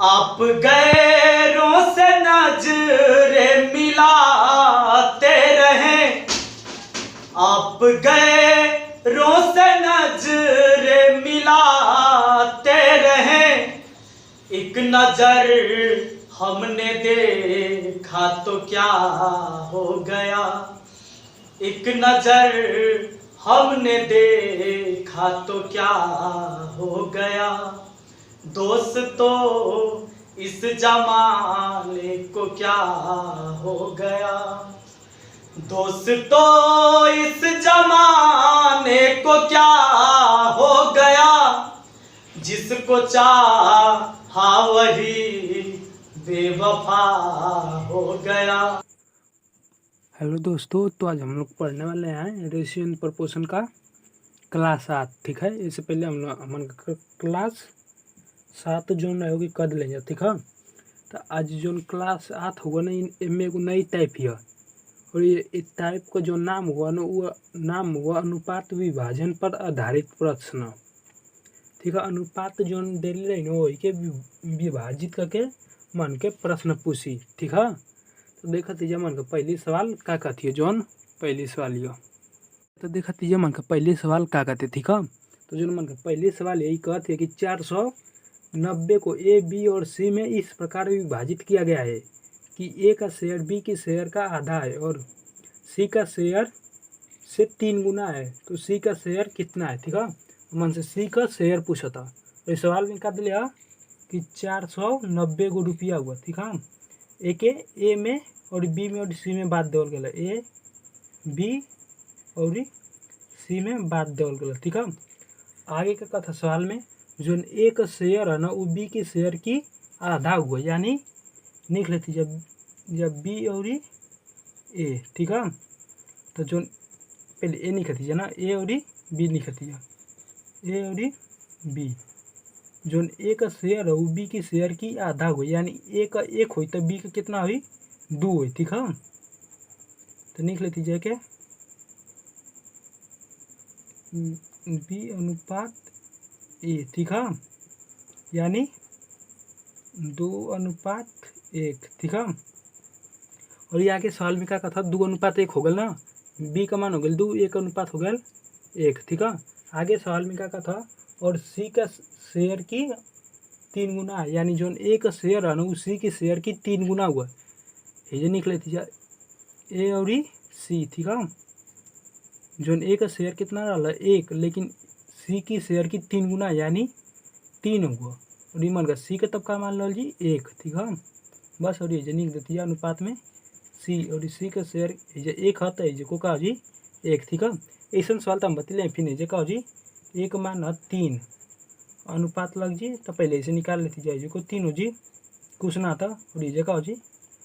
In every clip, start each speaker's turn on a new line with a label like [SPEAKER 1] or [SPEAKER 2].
[SPEAKER 1] आप गैरों से नजरें मिलाते रहें, आप गैरों से नजरें मिलाते रहें। एक नजर हमने देखा तो क्या हो गया, एक नजर हमने देखा तो क्या हो गया। दोस्तों इस जमाने को क्या हो गया, दोस्तों इस जमाने को क्या हो गया। जिसको चाहा वही बेवफा हो गया।
[SPEAKER 2] हेलो दोस्तों, तो आज हम लोग पढ़ने वाले हैं रेशियो प्रपोर्शन का क्लास 7। ठीक है, इससे पहले हम क्लास 7 जोन होगी कर लेंगे। ठीक है, तो आज जोन क्लास 8 होगा ना, इनमें एगो नई टाइप है। और ये इस टाइप का जो नाम हुआ ना, वो नाम हुआ अनुपात विभाजन पर आधारित प्रश्न। ठीक है, अनुपात जोन डेली रही ना वही के विभाजित करके मन के प्रश्न पूछी। ठीक है, तो देखा तीजा मन का पहली सवाल का कहती है जोन पहली सवाल ये। तो देखा तीजा मन का पहली सवाल का कहते। ठीक है, तो जो मन का पहली सवाल यही कहते हैं कि 490 को ए बी और सी में इस प्रकार विभाजित किया गया है कि ए का शेयर बी के शेयर का आधा है और सी का शेयर से 3 गुना है। तो सी का शेयर कितना है। ठीक है, मन से सी का शेयर पूछा था। तो इस सवाल में कह दिया कि 490 गो रुपया हुआ। ठीक है, ए में और बी में और सी में बात देवल गया, ए बी और सी में बात देवल गया। ठीक है, आगे का कथा सवाल में जो ए का शेयर है ना वो बी के शेयर की आधा हुआ, यानी लिख लेती जब बी और ए। ठीक है, तो जो पहले ए लिखती है ना, ए और बी लिखती है, ए और बी। जो ए का शेयर है वो बी की शेयर की आधा हुई, यानी ए का 1 हुई तो बी का कितना हुई 2 हुई। ठीक है, तो लिख लेती जाए के बी अनुपात ए। ठीक है, यानी 2:1। ठीक है, और ये आगे सवाल में क्या कहा था, 2:1 हो गया ना, बी का मान हो गया 2, ए का अनुपात हो गया 1। ठीक है, आगे सवाल में क्या कहा था, और सी का शेयर की 3 गुना, यानी जो ए का शेयर है ना उसी के शेयर की 3 गुना हुआ। ये निकले थी ए और सी। ठीक है, जो ए का शेयर कितना रहा 1, लेकिन सी की शेयर की 3 गुना यानी 3 हुआ। और मन का सी का तब का मान लो जी 1। ठीक है, बस। और ये निक देती है अनुपात में सी और सी का शेयर 1 है तो ये को कहा जी 1। ठीक है, ऐसा सवाल तो हम बतले फिर जे कहो जी एक मान है 3 अनुपात लग जी, तो पहले इसे निकाल लेती जाए को 3 हो जी कुछ ना था। और ये कहो जी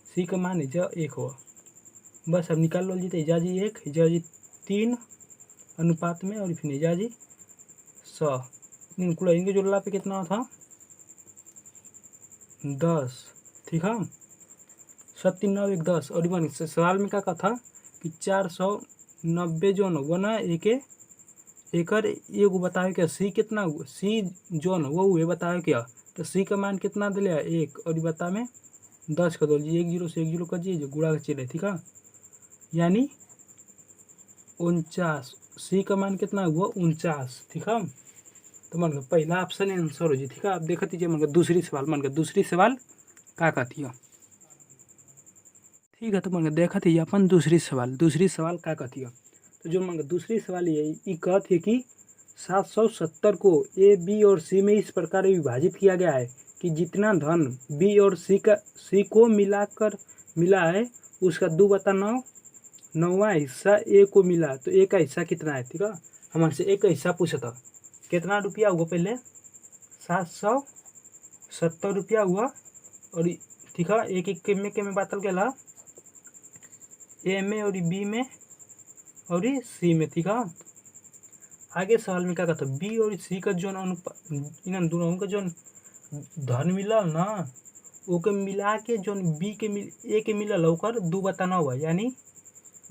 [SPEAKER 2] सी का मान है 1 हो, बस अब निकाल लो जी। तो इजा जी 1 इजा जी 3 अनुपात में, और फिर इजा जी 100 इनको इनके जोड़ला पे कितना था 10। ठीक है, 7 3 9 1 10। और बन सवाल में क्या था कि 490 जो होगा ना एकर एगो बताए क्या सी कितना हुआ, सी जो न वो बताए क्या। तो सी का मान कितना दिले 1 और बता में 10 कर दो जी, 1 0 से 1 0 कर दिए जो गुड़ा के चले। ठीक है, यानी 49। सी का मान कितना हुआ 49। ठीक है, तो मन का पहला ऑप्शन आंसर हो जी। ठीक है, आप देखा दीजिए मन का दूसरी सवाल का कहती है। ठीक है, तो मन का देखा थी अपन दूसरी सवाल का कहती है। तो जो मन का दूसरी सवाल ये कहती है कि 770 को ए बी और सी में इस प्रकार विभाजित किया गया है कि जितना धन बी और सी को मिला है उसका 2/9 9वां हिस्सा ए को मिला। तो ए का हिस्सा कितना है। ठीक है, हमसे ए का हिस्सा पूछा था कितना रुपया हुआ, पहले 770 रुपया हुआ। और ठीक है, एक के में बातल गया ए में और बी में और सी में। ठीक है, आगे सवाल में क्या कहता बी और सी का जो इन दोनों का जो धन मिला ना ओके मिला के जो बी के ए के मिलल ओकर 2/9 हुआ, यानी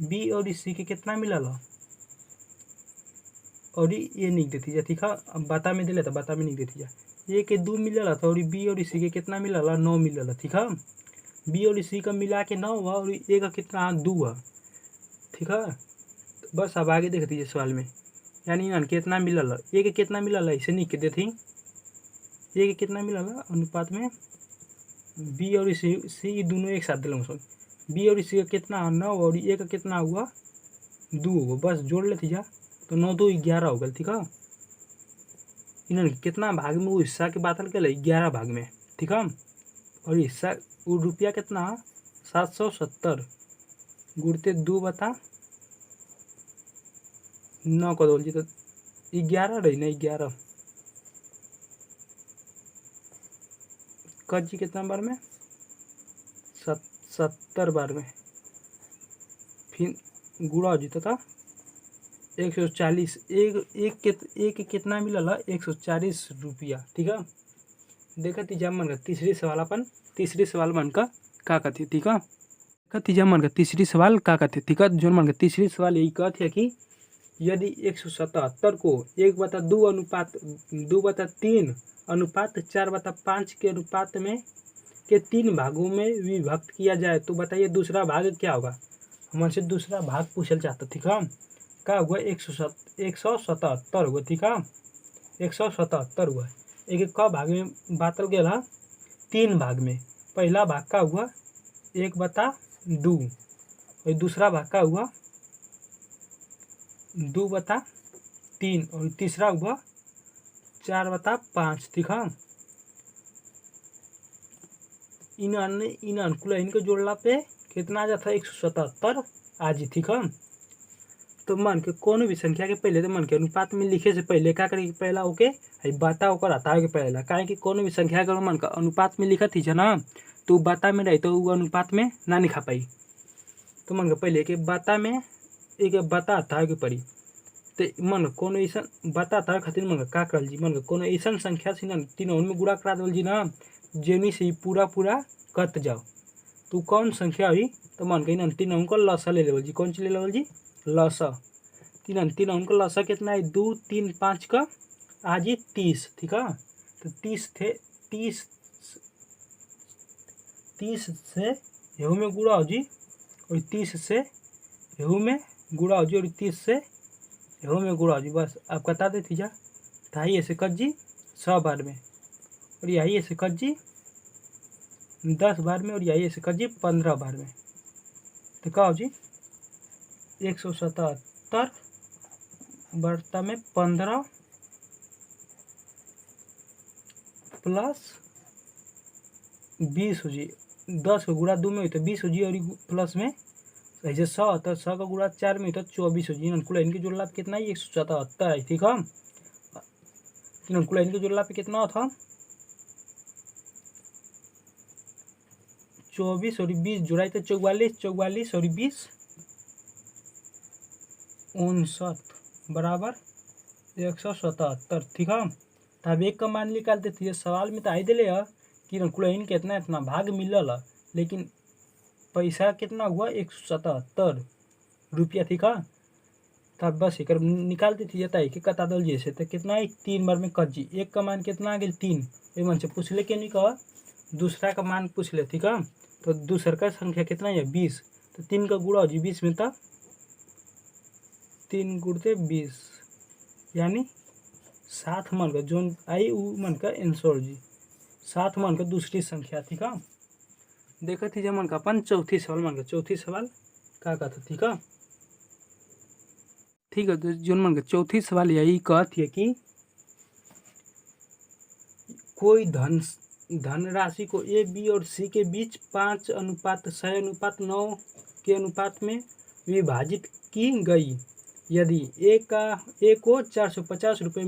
[SPEAKER 2] बी और सी के कितना मिलल और ये निक देती जा। ठीक है, अब बता में दिले तो बता में निक देती जा ए के 2 मिलल था और बी और सी के कितना मिलल 9 मिलल, ठीक है। बी और सी का मिला के 9 हुआ और ए का कितना 2 हुआ, ठीक है। बस अब आगे देख दीजिए सवाल में, यानी ना कितना मिलल ए के कितना मिलल इसे नहीं के देती, ए के कितना मिलल अनुपात में बी और सी दोनों एक साथ दिलूँ सुन, बी और सी का कितना 9 और ए का कितना हुआ 2 होगा, बस जोड़ लेती जा तो 9 2 11 हो गया, ठीक है। इन्होंने कितना भाग में वो हिस्सा के बातल के 11 भाग में, ठीक है। और हिस्सा वो रुपया कितना 770 गुड़ते 2 बता 9 को बोल जी तो 11 रही ना 11 कट जी कितना बार में 70 बार में, फिर गुड़ा हो जीता था 140, एक कितना मिलल 140 रुपया, ठीक है। देखा तीजा मन का तीसरी सवाल अपन तीसरी सवाल मन का कथी, ठीक है। तीजा मन का तीसरी सवाल का कथी, ठीक है। जो मन का तीसरी सवाल यही कहते है कि यदि 177 को 1/2 अनुपात 2/3 अनुपात 4/5 के अनुपात में के 3 भागों में विभक्त किया जाए तो बताइए दूसरा भाग क्या होगा। हमसे दूसरा भाग पूछल चाहता, ठीक है। क्या हुआ 177 हुआ, ठीक है। 177 हुआ, एक का भाग में बातल गया 3 भाग में। पहला भाग का हुआ 1/2 और दूसरा भाग का हुआ 2/3 और तीसरा हुआ 4/5, ठीक है। इन अनुकूल इनको जोड़ला पे कितना आ जाता है 177 आज, ठीक है। तो मन के कोनो भी संख्या के पहले तो मन के अनुपात में लिखे से पहले क्या करेगी पहला ओके बता ओकर हटावे के पहला, काहे कि कोनो भी संख्या अगर मन का अनुपात में लिखत ही ना तो बता में रही तो वो अनुपात में ना लिखा पाई। तो मन का पहले के बता में एक बता हटावे के पड़ी, तो मन कोनो ऐसा बता हटावे खातिर मन का करल जी, मन का कोनो ऐसा संख्या से ना तीनों में गुणा करा दल जी ना जेनी से पूरा कट जाओ तो कौन संख्या हुई। तो मन के तीनों को लसा ले लेवल जी, कौन सी ले लेवल जी लसा। तीनों को लसा कितना है 2 3 5 का आज 30, ठीक है। तो 30 थे 30 से यहू में गुड़ा हो जी और 30 से यहू में गुड़ा हो जी और 30 से यहू में गुड़ा हो जी। बस आप बता देती जा ढाई ऐसे कट जी 100 बार में और यही ऐसे कट जी 10 बार में और यही ऐसे कट जी 15 बार में। तो क्या हो जी 177 बढ़ता में 15 प्लस 20 हो जी, 10 का गुड़ा 2 में हुई तो 20 हो जी और प्लस में ऐसे 100 तो 100 का गुड़ा 4 में हुई तो 24 हो जी। अनुकूल इनकी जोड़ला पे कितना है 177 है, ठीक है। अनुकूल इनकी जोड़ला पे कितना था 24 और 20 जुड़ाई तो 44 और 20 59 बराबर 177, ठीक है। तब एक का मान निकाल देती है सवाल में तो आई दिले कि अनुकूल कितना इतना भाग मिलल लेकिन पैसा कितना हुआ 177 रुपया, ठीक है। तब बस एक निकाल देती जाता है कि कता दल जैसे तो कितना है 3 बार में कट जी। एक का मान कितना आ गया 3, ये मन से पूछ ले के नहीं कहा दूसरा का मान पूछ ले, ठीक है। तो दूसरा का संख्या कितना है 20, तो 3 का गुड़ा हो जी 20 में था 3 गुड़ते 20 यानी 7 मन का जो आई वो मन का आंसर जी 7 मन का दूसरी संख्या, ठीक है। देखा थी मन का अपन चौथी सवाल मन का चौथी सवाल का था, ठीक है। ठीक है, तो जो मन का चौथी सवाल यही कहती है कि कोई धनराशि को ए बी और सी के बीच 5:6:9 के अनुपात में विभाजित की गई। यदि ए को 450 रुपये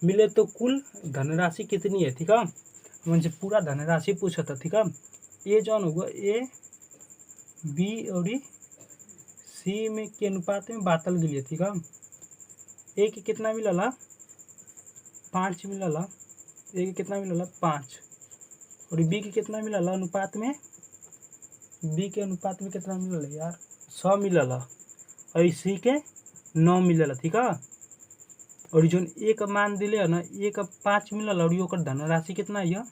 [SPEAKER 2] मिले तो कुल धनराशि कितनी है, ठीक है। मुझे पूरा धनराशि पूछा था, ठीक है। ये जौन होगा ए बी और सी में के अनुपात में बातल गई, ठीक है। ए के कितना मिलला 5 मिलला, ए के कितना मिलला 5 और बी के कितना मिलला अनुपात में बी के अनुपात में कितना मिलला यार 100 मिलला और सी के 9 मिलला, ठीक है। और जो एक मान दिले है ना, एक 5 मिलल और ओकर धनराशि कितना है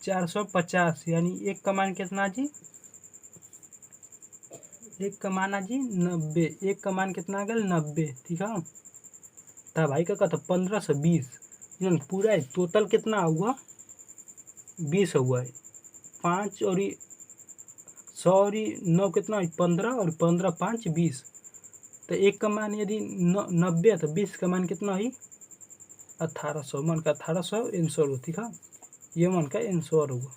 [SPEAKER 2] 450, यानी एक का मान कितना जी, एक का मान जी 90, एक का मान कितना आ गया 90, ठीक है। तब भाई का कहता 1520, पूरा टोटल कितना हुआ 20 हुआ है। 5 और 100 और 9 कितना 15, और 15 5 20। तो एक का मान यदि 90 है तो 20 का मान कितना है 1800, मन का 1800 आंसर हो, ठीक है। ये मन का आंसर होगा।